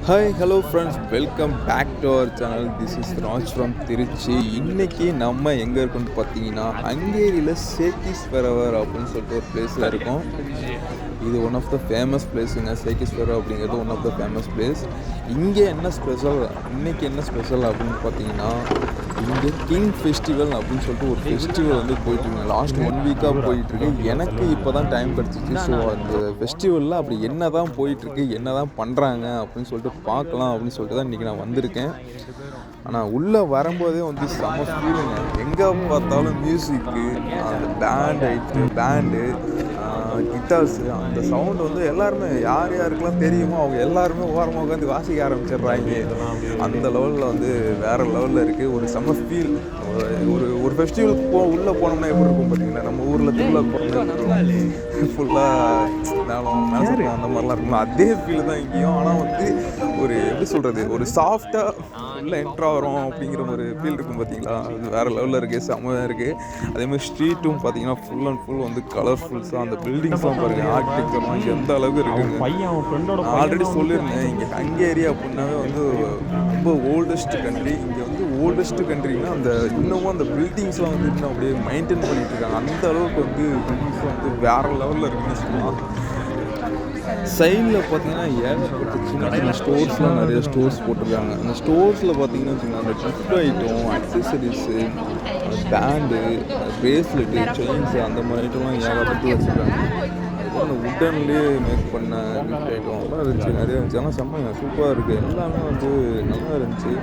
Hi hello friends, welcome back to our channel. This is Raj from Trichy. இன்றைக்கி நம்ம எங்கே இருக்கோம்னு பார்த்தீங்கன்னா ஹங்கேரியில் சேக்கிஸ்வெரவர் அப்படின்னு சொல்லிட்டு ஒரு பிளேஸில் இருக்கோம். இது ஒன் ஆஃப் த ஃபேமஸ் பிளேஸுங்க. சேக்கிஸ்வெரவர் அப்படிங்கிறது one of the famous place. இங்கே என்ன ஸ்பெஷல், இன்றைக்கி என்ன ஸ்பெஷல் அப்படின்னு பார்த்தீங்கன்னா, இங்கே கிங் ஃபெஸ்டிவல் அப்படின்னு சொல்லிட்டு ஒரு ஃபெஸ்டிவல் வந்து போயிட்டுருங்க. லாஸ்ட் 1 வீக்காக போயிட்டுருக்கு. எனக்கு இப்போ தான் டைம் கிடச்சிச்சு. ஸோ அந்த ஃபெஸ்டிவலில் அப்படி என்ன தான் போயிட்டுருக்கு, என்ன தான் பண்ணுறாங்க அப்படின்னு சொல்லிட்டு பார்க்கலாம் அப்படின்னு சொல்லிட்டு தான் இன்றைக்கி நான் வந்திருக்கேன். ஆனால் உள்ளே வரும்போதே வந்து செம்ம ஃபீலுங்க. எங்கே பார்த்தாலும் மியூசிக்கு, அந்த பேண்டு கிட்டார்ஸு, அந்த சவுண்டு வந்து எல்லாருமே யார் யாருக்கெல்லாம் தெரியுமோ அவங்க எல்லாருமே ஓரமாக உட்காந்து வாசிக்க ஆரம்பிச்சிடுறாங்க. அந்த லெவலில் வந்து வேறு லெவலில் இருக்குது. ஒரு செம்ம ஃபீல். ஒரு ஃபெஸ்டிவலுக்கு உள்ளே போனோம்னா எப்படி இருக்கும் பார்த்தீங்கன்னா, நம்ம ஊரில் திருவிழா போனோம்னா ஃபுல்லாக மேலே அந்த மாதிரிலாம் இருக்கும். அதே ஃபீல் தான் இங்கேயும். ஆனால் வந்து ஒரு எப்படி சொல்கிறது, ஒரு சாஃப்டாக உள்ளே என்ட்ரா வரும் அப்படிங்கிற ஒரு ஃபீல் இருக்கும் பார்த்தீங்களா. அது வேறு லெவலில் இருக்குது, செம்மையாக இருக்குது. அதேமாதிரி ஸ்ட்ரீட்டும் பார்த்தீங்கன்னா ஃபுல் அண்ட் ஃபுல் வந்து கலர்ஃபுல்ஸாக, அந்த பில்டிங்ஸ்லாம் பாருங்கள், ஆர்கிடெக்சர்லாம் இங்கே எந்த அளவுக்கு இருக்குங்க. நான் ஆல்ரெடி சொல்லியிருந்தேன், இங்கே ஹங்கேரி அப்படின்னாவே வந்து ரொம்ப ஓல்டஸ்ட் கண்ட்ரி. இங்கே வந்து ஓல்டஸ்ட் கண்ட்ரின்னா அந்த இன்னமும் அந்த பில்டிங்ஸ்லாம் வந்து இன்னும் அப்படியே மெயின்டைன் பண்ணிகிட்டு இருக்காங்க. அந்த அளவுக்கு வந்து பில்டிங்ஸ்லாம் வந்து வேறு லெவலில் இருக்குன்னு சொல்லலாம். சைடில் பார்த்தீங்கன்னா ஏகப்பட்ட சின்ன சின்ன ஸ்டோர்ஸ்லாம் நிறைய ஸ்டோர்ஸ் போட்டிருக்காங்க. அந்த ஸ்டோர்ஸில் பார்த்தீங்கன்னா வச்சுக்கோங்க, அந்த gift item, accessories, band, bracelet, chains, அந்த மாதிரி ஐட்டம்லாம் ஏகப்பட்டு வச்சுருக்காங்க. அந்த உட்டன்லேயே மேக் பண்ண கிஃப்ட் ஐட்டம் எல்லாம் இருந்துச்சு, நிறைய இருந்துச்சு. ஆனால் செம்மைங்க, சூப்பராக இருக்குது. எல்லாமே வந்து நல்லா இருந்துச்சு.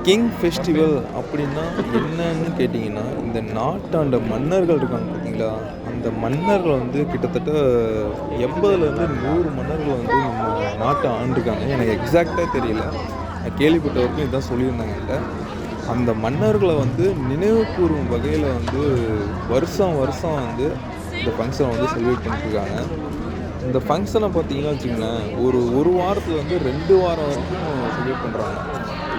கிங் ஃபெஸ்டிவல் அப்படின்னா என்னன்னு கேட்டிங்கன்னா, இந்த நாட்டாண்ட மன்னர்கள் இருக்காங்க பார்த்தீங்களா, அந்த மன்னர்கள் வந்து கிட்டத்தட்ட 80லேருந்து 100 மன்னர்கள் வந்து நம்ம நாட்டை ஆண்டிருக்காங்க. எனக்கு எக்ஸாக்டாக தெரியல, நான் கேள்விப்பட்ட வரைக்கும் இதுதான் சொல்லியிருந்தாங்க என்கிட்ட. அந்த மன்னர்களை வந்து நினைவு கூறும் வகையில் வந்து வருஷம் வந்து இந்த ஃபங்க்ஷனை வந்து செலிப்ரேட் பண்ணிட்டுருக்காங்க. இந்த ஃபங்க்ஷனை பார்த்தீங்கன்னா வச்சுங்களேன், ஒரு வாரத்தில் வந்து 2 வாரம் வரைக்கும் செலிப்ரேட் பண்ணுறாங்க.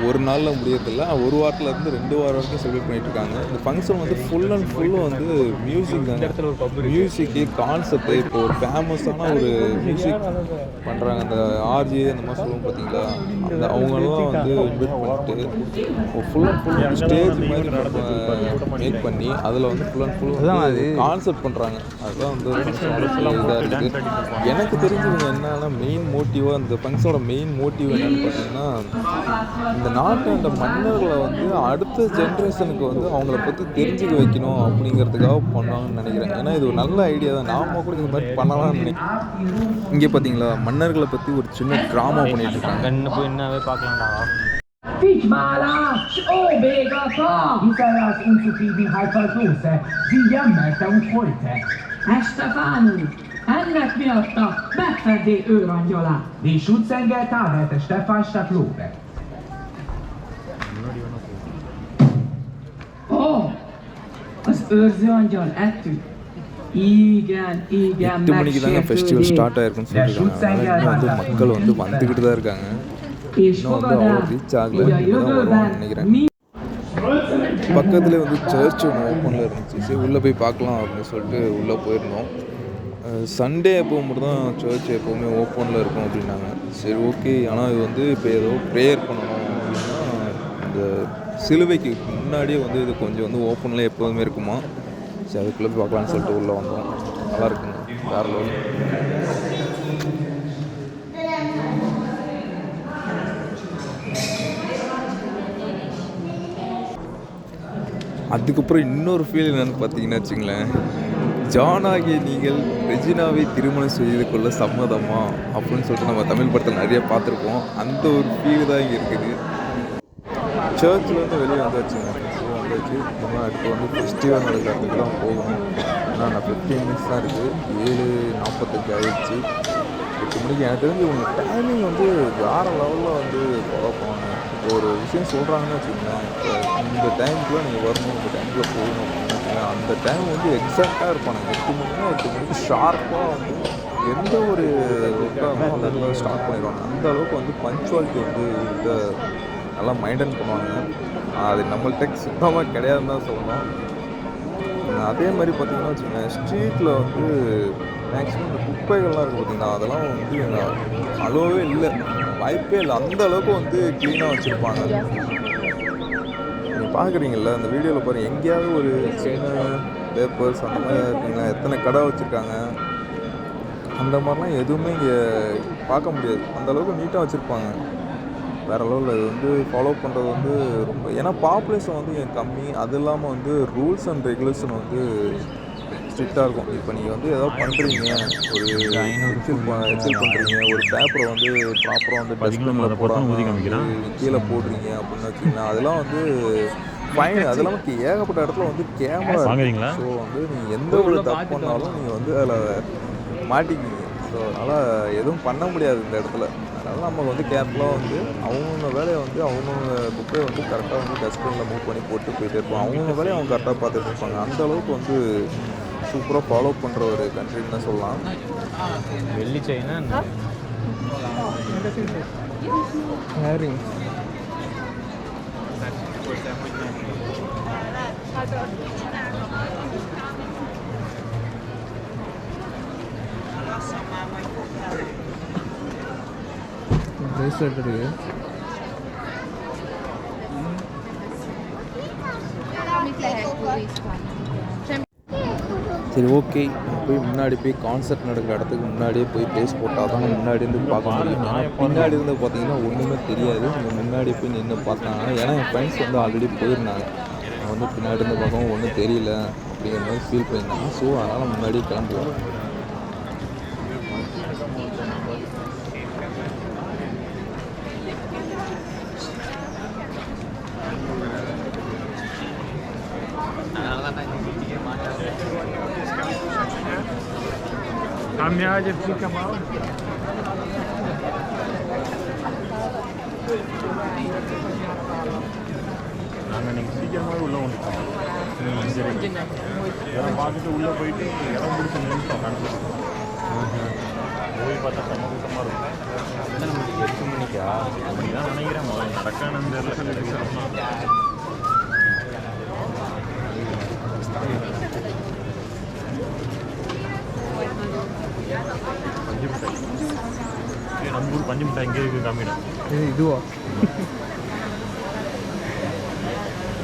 ஒரு நாளில் முடியறதில்ல, ஒரு வாரத்துலேருந்து 2 வாரம் வரைக்கும் செலிப்ரேட் பண்ணிகிட்ருக்காங்க. இந்த ஃபங்க்ஷன் வந்து ஃபுல் அண்ட் ஃபுல்லு வந்து மியூசிக் தாங்க. மியூசிக்கு கான்செப்ட்டு. இப்போ ஒரு ஃபேமஸான ஒரு மியூசிக் பண்ணுறாங்க, அந்த ஆர்ஜி அந்த மாதிரி சொல்லுவோம் பார்த்தீங்களா, அந்த அவங்களெல்லாம் வந்து இன்வைட் பண்ணிட்டு ஃபுல் அண்ட் ஃபுல் ஸ்டேஜ் மாதிரி மேக் பண்ணி அதில் வந்து ஃபுல் அண்ட் ஃபுல் கான்செப்ட் பண்ணுறாங்க. அதுதான் வந்து இதாக இருக்குது. எனக்கு தெரிஞ்சவங்க என்னன்னா, மெயின் மோட்டிவாக இந்த ஃபங்க்ஷனோட மெயின் மோட்டிவ் என்னென்னு பார்த்தீங்கன்னா, இந்த நாட்டோட மன்னர்களை வந்து அடுத்த ஜென்ரேஷனுக்கு வந்து அவங்கள பற்றி தெரிஞ்சுக்க வைக்கணும் அப்படிங்கிறதுக்காக பண்ணுவாங்கன்னு நினைக்கிறேன். ஏன்னா இது ஒரு நல்ல ஐடியா தான். நாம கூட இந்த மாதிரி பண்ணலாம்னு நினைக்கிறேன். இங்கே பார்த்தீங்களா, மன்னர்களை பற்றி ஒரு சின்ன ட்ராமா பண்ணிட்டு இருக்காங்க. போய் என்னவே பார்க்கலாம்டா. Figyelás! Ó, bégata! Hiszen az unzufrieden Halbversuche, die jammerte und holte. Estefánú, ennek miatta megfedél őrangyalát. Die Schutzengel távelte Stefán Steflóbe. Ó, az őrző angyal ettük. Igen, 8 மணிக்கு தாங்க ஃபெஸ்டிவல் ஸ்டார்ட் ஆயிருக்குன்னு சொல்லியிருக்காங்க. வந்து மக்கள் வந்து வந்துக்கிட்டு தான் இருக்காங்க. இன்னும் வந்து அவ்வளோ ரீச் ஆகலை, வருவாங்கன்னு நினைக்கிறேன். பக்கத்துலேயே வந்து சர்ச் ஒன்று ஓப்பனில் இருந்துச்சு. சரி உள்ளே போய் பார்க்கலாம் அப்படின்னு சொல்லிட்டு உள்ளே போயிருந்தோம். சண்டே எப்போ மட்டும் தான் சர்ச் எப்போவுமே ஓப்பனில் இருக்கும் அப்படின்னாங்க. சரி ஓகே. ஆனால் இது வந்து இப்போ ஏதோ ப்ரேயர் பண்ணணும் அப்படின்னா இந்த சிலுவைக்கு முன்னாடியே வந்து இது கொஞ்சம் வந்து ஓப்பனில் எப்போதுமே இருக்குமா. சரி அதுக்குள்ளே போய் பார்க்கலான்னு சொல்லிட்டு உள்ளே வந்தோம். நல்லா இருக்குங்க, வேறு லெவல். அதுக்கப்புறம் இன்னொரு ஃபீல் என்னென்னு பார்த்தீங்கன்னா வச்சுங்களேன், ஜான் ஆகிய நீங்கள் ரெஜினாவை திருமணம் செய்து கொள்ள சம்மதமா அப்படின்னு சொல்லிட்டு நம்ம தமிழ் படத்தில் நிறைய பார்த்துருப்போம். அந்த ஒரு ஃபீல் தான் இங்கே இருக்குது. சர்ச்சில் வந்து வெளியே வந்தாச்சுங்க. வந்தாச்சு. நம்ம அடுத்து வந்து ஃபெஸ்டிவல் நடக்கிறதுக்கு தான் போகணும். ஆனால் நான் 15 மினிட்ஸ் தான் இருக்குது. 7:45 ஆகிடுச்சு. 8 மணிக்கு எனக்கு தெரிஞ்சு உங்கள் டைமிங் வந்து வேறு லெவலில் வந்து ஃபாலோ பண்ணுவாங்க. இப்போ ஒரு விஷயம் சொல்கிறாங்கன்னு வச்சுக்கோங்களேன், இப்போ இந்த டைமுக்குள்ளே நீங்கள் வரணும், இந்த டைமுக்குள்ளே போகணும் அப்படின்னு அந்த டைம் வந்து எக்ஸாக்டாக இருப்பாங்க. 8 மணிக்கு ஷார்ப்பாக வந்து எந்த ஒரு ஒர்க்காக அந்த இடத்துல ஸ்டார்ட் பண்ணிடுவாங்க. அந்த அளவுக்கு வந்து பங்க்சுவாலிட்டி வந்து இதை நல்லா மெயின்டைன் பண்ணுவாங்க. அது நம்மள்கிட்ட சுத்தமாக கிடையாதுன்னு தான் சொல்லணும். அதே மாதிரி பார்த்திங்கன்னா வச்சுக்கோங்களேன், ஸ்ட்ரீட்டில் வந்து மேக்ஸிமம் இந்த குப்பைகள்லாம் இருக்குது பார்த்திங்கன்னா, அதெல்லாம் வந்து அலோவே இல்லை. வாய்ப்பே இல்லை. அந்த அளவுக்கு வந்து க்ளீனாக வச்சுருப்பாங்க. நீங்கள் பார்க்குறீங்கல்ல அந்த வீடியோவில் பாருங்கள், எங்கேயாவது ஒரு சின்ன பேப்பர்ஸ் அந்த மாதிரி இருக்குங்க. எத்தனை கடை வச்சுருக்காங்க, அந்த மாதிரிலாம் எதுவுமே இங்கே பார்க்க முடியாது. அந்தளவுக்கு நீட்டாக வச்சுருப்பாங்க. வேறு லெவலில் இது வந்து ஃபாலோ பண்ணுறது வந்து ரொம்ப, ஏன்னா பாப்புலேஷன் வந்து இங்கே கம்மி. அது இல்லாமல் வந்து ரூல்ஸ் அண்ட் ரெகுலேஷன் வந்து ஸ்ட்ரிக்டாக இருக்கும். இப்போ நீங்கள் வந்து ஏதாவது பண்ணுறீங்க, ஒரு எச்சில் பண்ணுறீங்க, ஒரு பேப்பரை வந்து ப்ராப்பராக வந்து டஸ்ட்பினில் போடாமல் கீழே போடுறீங்க அப்படின்னு வச்சிங்கன்னா அதெல்லாம் வந்து ஃபைன். அது இல்லாமல் ஏகப்பட்ட இடத்துல வந்து கேமரா வாங்குறீங்களா. ஸோ வந்து நீங்கள் எந்த ஒரு தப்பு பண்ணாலும் நீங்கள் வந்து அதில் மாட்டிக்கிங்க. ஸோ அதனால் எதுவும் பண்ண முடியாது இந்த இடத்துல. அதனால் நம்ம வந்து கேர்ஃபுல்லாக வந்து அவங்கவுங்க வேலையை வந்து அவங்கவுங்க புக்கை வந்து கரெக்டாக வந்து டஸ்ட்பினில் மூவ் பண்ணி போட்டு போயிட்டே இருப்போம். அவங்கவுங்க வேலையை அவங்க கரெக்டாக பார்த்துட்டு இருப்பாங்க. அந்தளவுக்கு வந்து சூப்பராக ஃபாலோ பண்ணுற ஒரு கண்ட்ரின்னு தான் சொல்லலாம். வெள்ளி சைனா ஹேரிங் பிரேஸ்லெட் இருக்குது. சரி, ஓகே. போய் முன்னாடி போய் கான்சர்ட் நடக்கிற இடத்துக்கு முன்னாடியே போய் ப்ளேஸ் போட்டால் தான் முன்னாடி இருந்து பார்க்க முடியும். பின்னாடி இருந்து பார்த்தீங்கன்னா ஒன்றுமே தெரியாது. நீங்கள் முன்னாடி போய் நின்று பார்த்தாங்க. ஏன்னா என் ஃப்ரெண்ட்ஸ் வந்து ஆல்ரெடி போயிருந்தாங்க. அவங்க வந்து பின்னாடி இருந்து பார்க்கவும் ஒன்றும் தெரியல அப்படிங்கிற மாதிரி ஃபீல் பண்ணியிருந்தாங்க. ஸோ அதனால் முன்னாடியே கிளம்புவோம். Caminhada fica mal. நாங்கள் நீங்கள் சீக்கிரமாகவே உள்ளே வந்துட்டோம். இடம் பார்த்துட்டு உள்ளே போயிட்டு இடம் பிடிச்சி நின்றுட்டோம். கணக்கு போய் பார்த்தா செம்ம கூட்டமாக இருக்கும். நமக்கு 8 மணிக்கா அப்படி தான் நினைக்கிறேன். கரெக்டான அந்த இடத்துல பஞ்சு மிட்டாய், நம்ம ஊர் பஞ்சு மிட்டாய் எங்கே இருக்குது காமிடா. இதுவா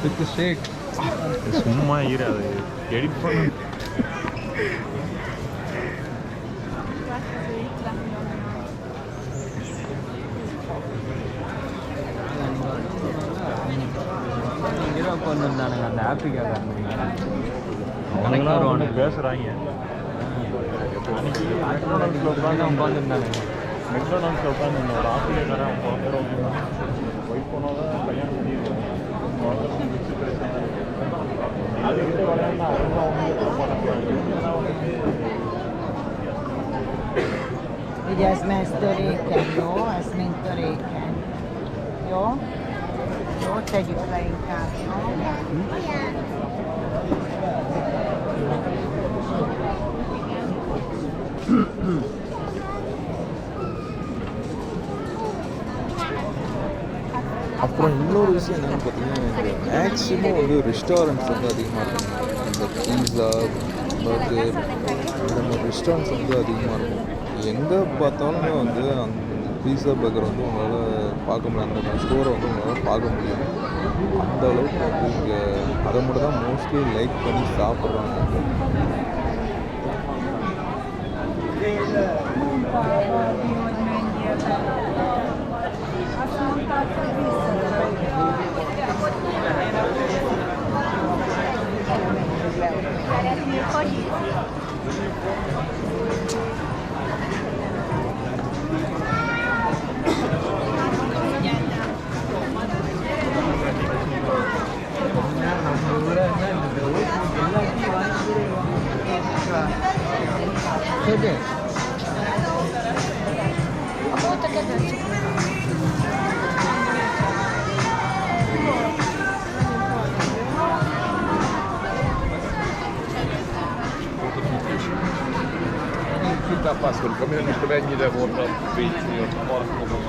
வித் ஷேக் சும்மா இரு, அது எடிட் பண்ண. வந்துருந்தானுங்க அந்த ஆப்பிரிக்காக்காரங்க அவங்களாம் பேசுகிறாங்க. அன்றைக்கி மெக்டோனல்ஸில் உட்காந்துருந்தானுங்க. மெக்டோனல்ஸில் உட்காந்து ஒரு ஆப்பிரிக்காரன் அவங்க பேர் ஒய்ஃப் போனால் தான் கல்யாணம் பண்ணியிருக்காங்க. அதுக்கிட்ட விளையாண்டா அவங்க Ugye ez meztöréken, jó? Ez mind töréken. Jó? Jó, tegyük le inkább, jó? அப்புறம் இன்னொரு விஷயம் என்னென்னு பார்த்தீங்கன்னா, இந்த மேக்ஸிமம் வந்து ரெஸ்டாரண்ட்ஸ் வந்து அதிகமாக இருக்கும். இந்த பீஸா, பர்கர், இந்த மாதிரி ரெஸ்டாரண்ட்ஸ் வந்து அதிகமாக இருக்கும். எங்கே பார்த்தாலுமே வந்து அந்த பீஸா பர்கர் வந்து உங்களால் பார்க்க முடியாது. அந்த ஸ்டோரை வந்து உங்களால் பார்க்க முடியும். அந்த அளவுக்கு வந்து இங்கே அதை மட்டும் தான் மோஸ்ட்லி லைக் பண்ணி சாப்பிட்றாங்க. Tapasztalunk, amire most mennyire voltam Bécsnél, parkolom.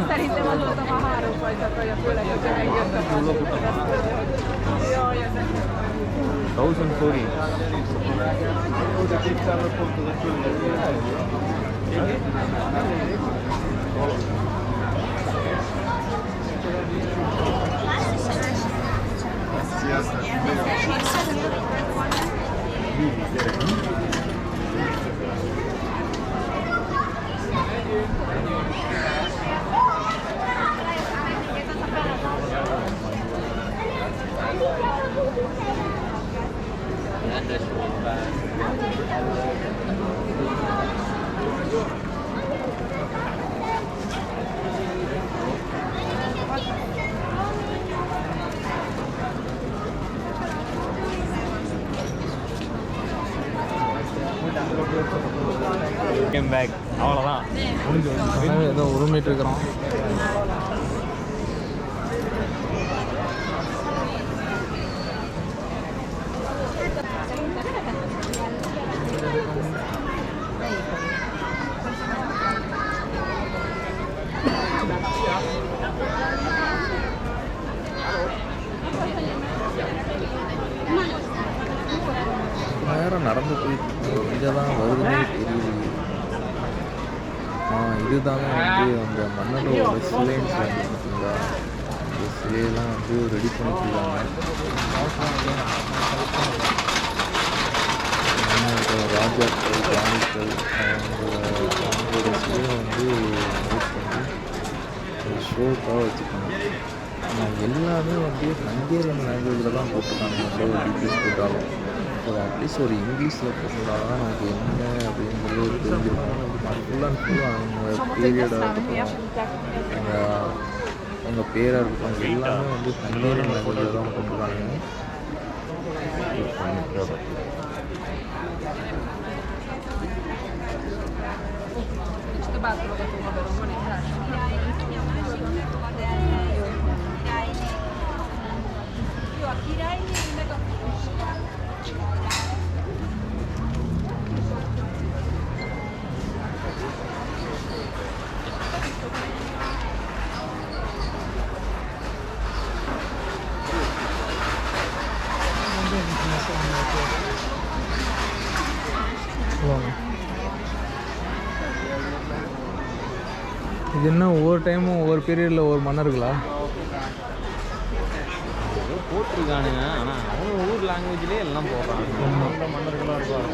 Szerintem azóta már 3 fajta kaja, főleg, hogyha megjött a Jaj, ezek. 1000 forint. Back அவ்வளோதான் ஏதோ உருமிட்டு இருக்கிறோம். நேரம் நடந்து போயிட்டு இங்கே தான் வருதுன்னே தெரியுது. இதுதாங்க வந்து அந்த மன்னரோட சிலைன்னு சொல்லி பார்த்தீங்களா, இந்த சிலையெல்லாம் வந்து ரெடி பண்ணிட்டுருக்காங்க. ராஜாக்கள் ராணிகள் அவங்களோட சிலையை வந்து மேக் பண்ணி ஷோக்காக வச்சுருக்காங்க. எல்லாமே வந்து ஹங்கேரியன் லாங்குவேஜில் தான் போட்டிருக்காங்க. எவ்வளோ டீட்டெயில்ஸ் போட்டாலும் அட்லீஸ்ட் ஒரு இங்கிலீஷில் போட்டிருந்தா தான் நமக்கு என்ன அப்படிங்கிறது தெரிஞ்சிருக்கும். ஃபுல் அண்ட் ஃபுல் அவங்க பீரியடாக இருக்கட்டும், அவங்க பேராக இருக்கட்டும், எல்லாமே வந்து ஹங்கேரியன் லாங்குவேஜில் தான் போட்டிருக்காங்க. இது என்ன ஒவ்வொரு டைமும் ஒவ்வொரு பீரியடில் ஒவ்வொரு மன்னர்களா போட்டிருக்கானுங்க. ஆனால் அவங்க ஊர் லாங்குவேஜ்லேயே எல்லாம் போடுறாங்க. மன்னர்களாக இருக்கும்.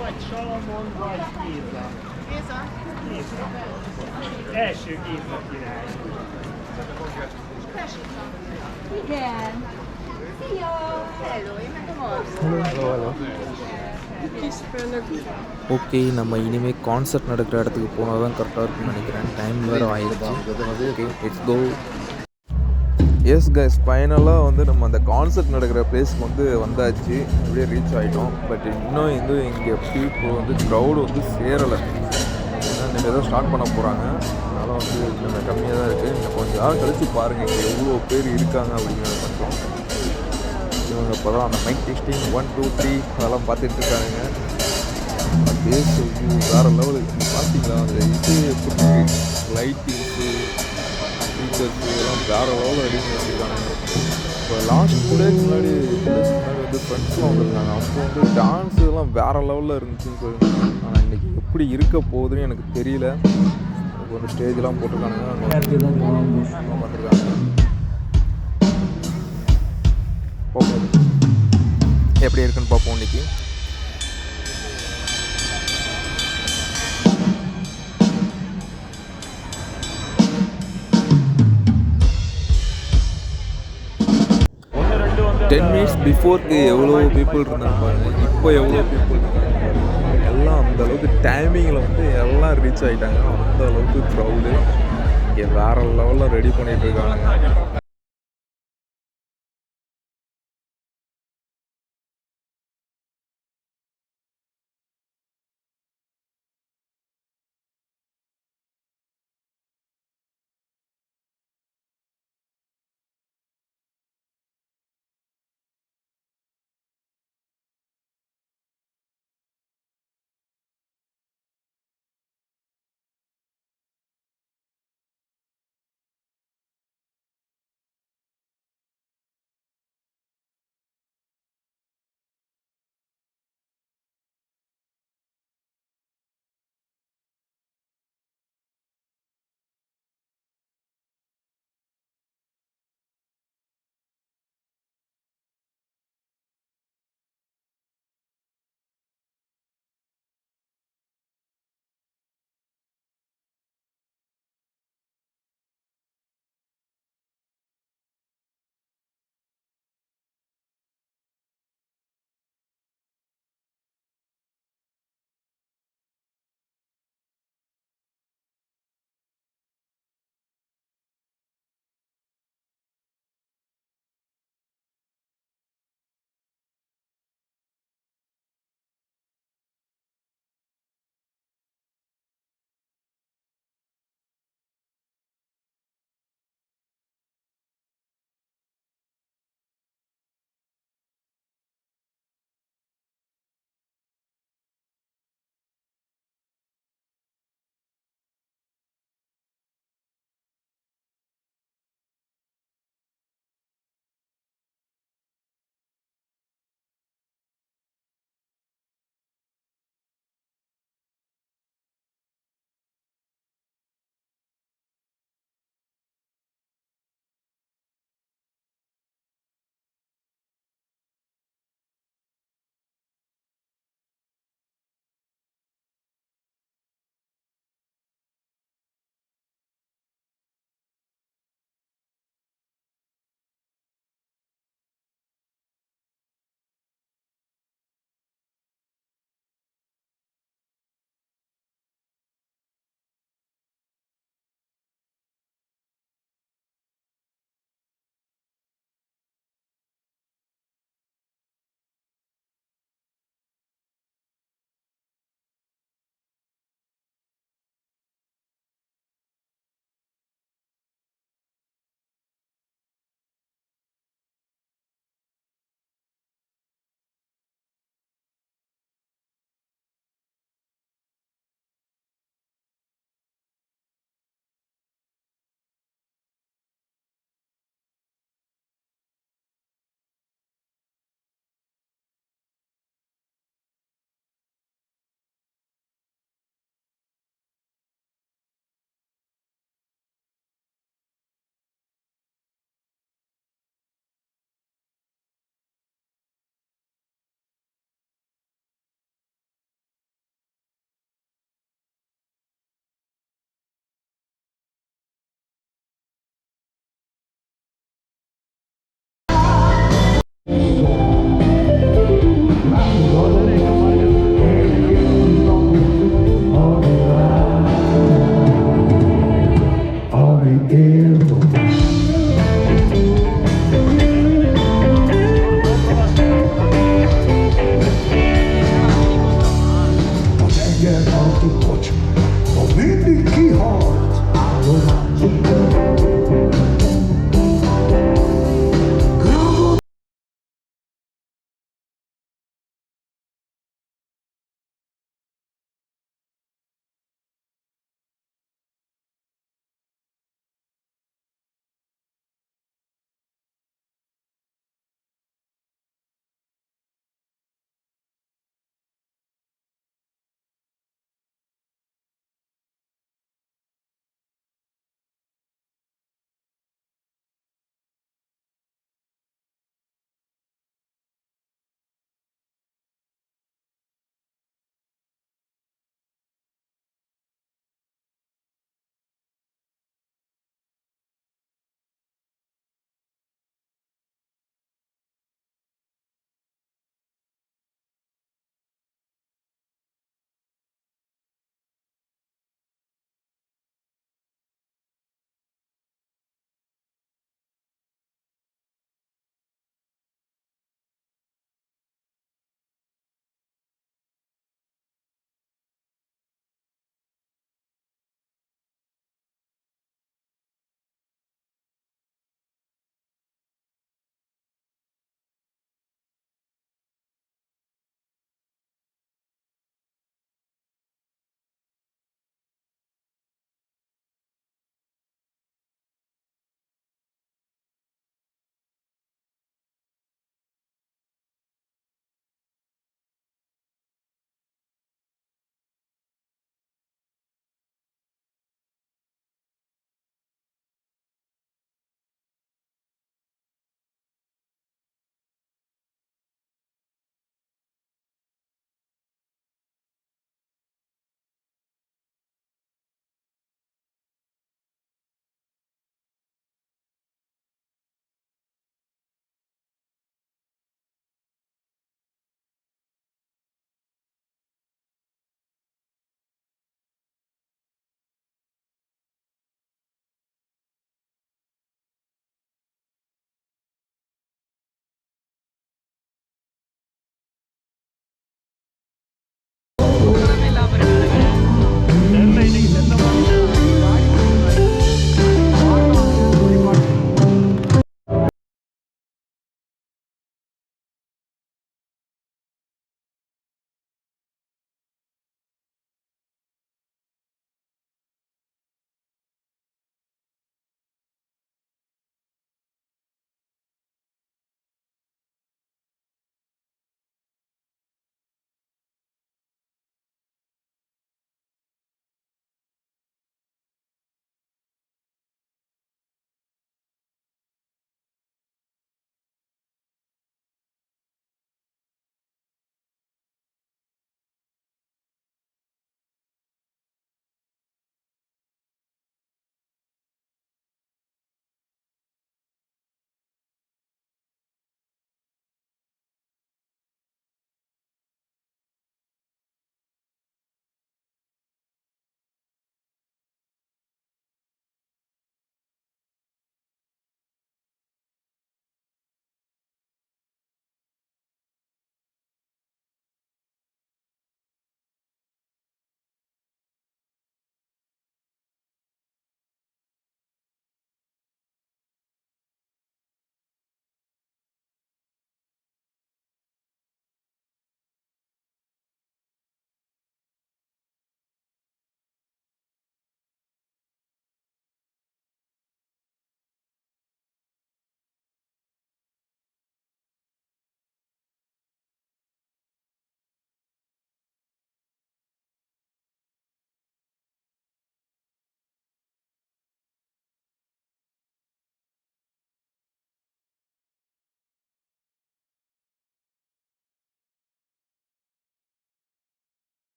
Vagy Salamon, vagy Géza. Géza? Géza. Első Géza király. Igen. Szia! Hello, én meg a okay, நம்ம இனிமேல் கான்சர்ட் நடக்கிற இடத்துக்கு போனால் தான் கரெக்டாக இருக்கும்னு நினைக்கிறேன். டைம் வேறு ஆயிடுச்சு. Okay, it's go. Yes guys, ஃபைனலாக வந்து நம்ம அந்த கான்சர்ட் நடக்கிற பிளேஸ்க்கு வந்து வந்தாச்சு. அப்படியே ரீச் ஆகிட்டோம். பட் இன்னும் வந்து இங்கே பீப்புள் வந்து க்ரௌடு வந்து சேரலை. ஏன்னா இன்றைக்கி தான் ஸ்டார்ட் பண்ண போகிறாங்க. அதனால் வந்து இன்னும் கம்மியாக தான் இருக்குது. இன்னும் கொஞ்சம் நாள் கழித்து பாருங்கள் இங்கே எவ்வளோ பேர் இருக்காங்க அப்படிங்கிறது மட்டும். இவங்க இப்போ தான் அந்த மைக் டெஸ்டிங் 1 2 3 அதெல்லாம் பார்த்துட்டு இருக்காங்க. பேஸ் வேறு லெவலு பார்த்தீங்களா? அந்த இது எப்படி லைட்டிங்ஸு ஃபீச்சர்ஸ் இதெல்லாம் வேறு லெவலில் ரெடி பண்ணி வச்சுருக்காங்க. இப்போ லாஸ்ட் 2 டேஸ் முன்னாடி 2 டேஸ் முன்னாடி வந்து ஃப்ரெண்ட்ஸ்லாம் வந்திருந்தாங்க. அப்போ வந்து டான்ஸ் இதெல்லாம் வேறு லெவலில் இருந்துச்சுன்னு சொல்லியிருந்தாங்க. ஆனால் இன்றைக்கி எப்படி இருக்க போகுதுன்னு எனக்கு தெரியல. இப்போ வந்து ஸ்டேஜெலாம் போட்டிருக்கானுங்க, அங்கே வந்துருக்காங்க. பார்ப்போம் எப்படி இருக்குன்னு பார்ப்போம் இன்றைக்கி. ஒன்று ரெண்டு வந்து 10 மினிட்ஸ் பிஃபோருக்கு எவ்வளோ பீப்புள் இருந்தாங்க பாருங்க, இப்போ எவ்வளோ பீப்புள் இருக்காங்க பாருங்க. எல்லாம் அந்த அளவுக்கு டைமிங்கில் வந்து எல்லாம் ரீச் ஆகிட்டாங்க. அந்த அளவுக்கு க்ரௌடு இங்கே வேறு லெவலில் ரெடி பண்ணிகிட்டு இருக்காங்க.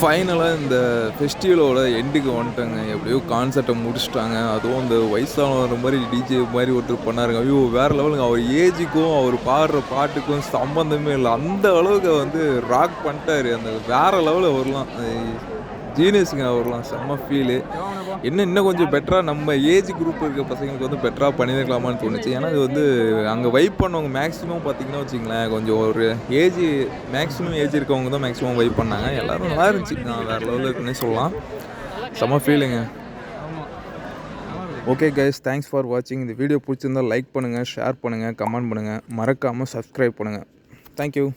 ஃபைனலாக இந்த ஃபெஸ்டிவலோட எண்டுக்கு வந்துட்டாங்க. எப்படியோ கான்சர்ட்டை முடிச்சிட்டாங்க. அதுவும் இந்த வயசானவர் மாதிரி டிஜே மாதிரி ஒருத்தர் பண்ணாருங்க. ஐயோ வேறு லெவலுங்க. அவர் ஏஜுக்கும் அவர் பாடுற பாட்டுக்கும் சம்மந்தமே இல்லை. அந்த அளவுக்கு வந்து ராக் பண்ணிட்டாரு. அந்த வேறு லெவலில் வரலாம் ஜீனியஸுங்க. அவர்லாம் செம்ம ஃபீலு. இன்னும் கொஞ்சம் பெட்டராக நம்ம ஏஜ் குரூப் இருக்க பசங்களுக்கு வந்து பெட்டராக பண்ணியிருக்கலாமான்னு தோணுச்சு. ஏன்னா அது வந்து அங்கே வைப் பண்ணவங்க மேக்ஸிமம் பார்த்திங்கன்னா வச்சுங்களேன், கொஞ்சம் ஒரு மேக்ஸிமம் ஏஜ் இருக்கவங்க தான் மேக்ஸிமம் வைப் பண்ணாங்க. எல்லோரும் நல்லா இருந்துச்சு. நான் வேறு லெவலில் இருக்குன்னே சொல்லலாம். செம்ம ஃபீலுங்க. ஓகே கைஸ், தேங்க்ஸ் ஃபார் வாட்சிங். இந்த வீடியோ பிடிச்சிருந்தால் லைக் பண்ணுங்கள், ஷேர் பண்ணுங்கள், கமெண்ட் பண்ணுங்கள், மறக்காமல் சப்ஸ்கிரைப் பண்ணுங்கள். தேங்க்யூ.